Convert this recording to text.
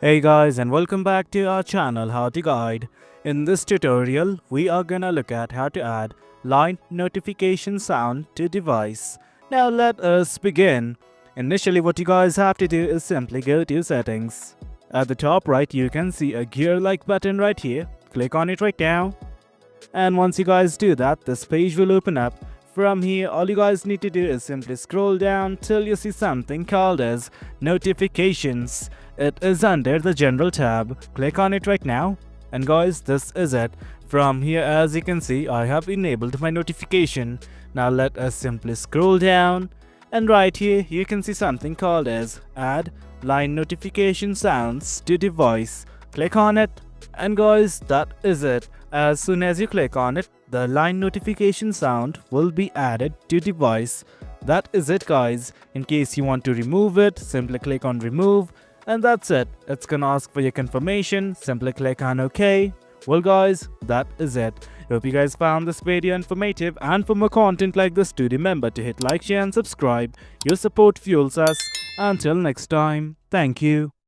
Hey guys, and welcome back to our channel How to Guide. In this tutorial, we are gonna look at how to add line notification sound to device. Now let us begin. Initially, what you guys have to do is simply go to settings. At the top right, you can see a gear-like button right here. Click on it right now. And once you guys do that, this page will open up. From here, all you guys need to do is simply scroll down till you see something called as notifications. It is under the general tab. Click on it right now. And guys, this is it. From here, as you can see, I have enabled my notification. Now let us simply scroll down. And right here, you can see something called as add line notification sounds to device. Click on it. And guys, that is it. As soon as you click on it, the line notification sound will be added to device. That is it guys. In case you want to remove it, simply click on remove. And that's it. It's gonna ask for your confirmation. Simply click on OK. Well guys, that is it. Hope you guys found this video informative, and for more content like this, do remember to hit like, share and subscribe. Your support fuels us. Until next time, thank you.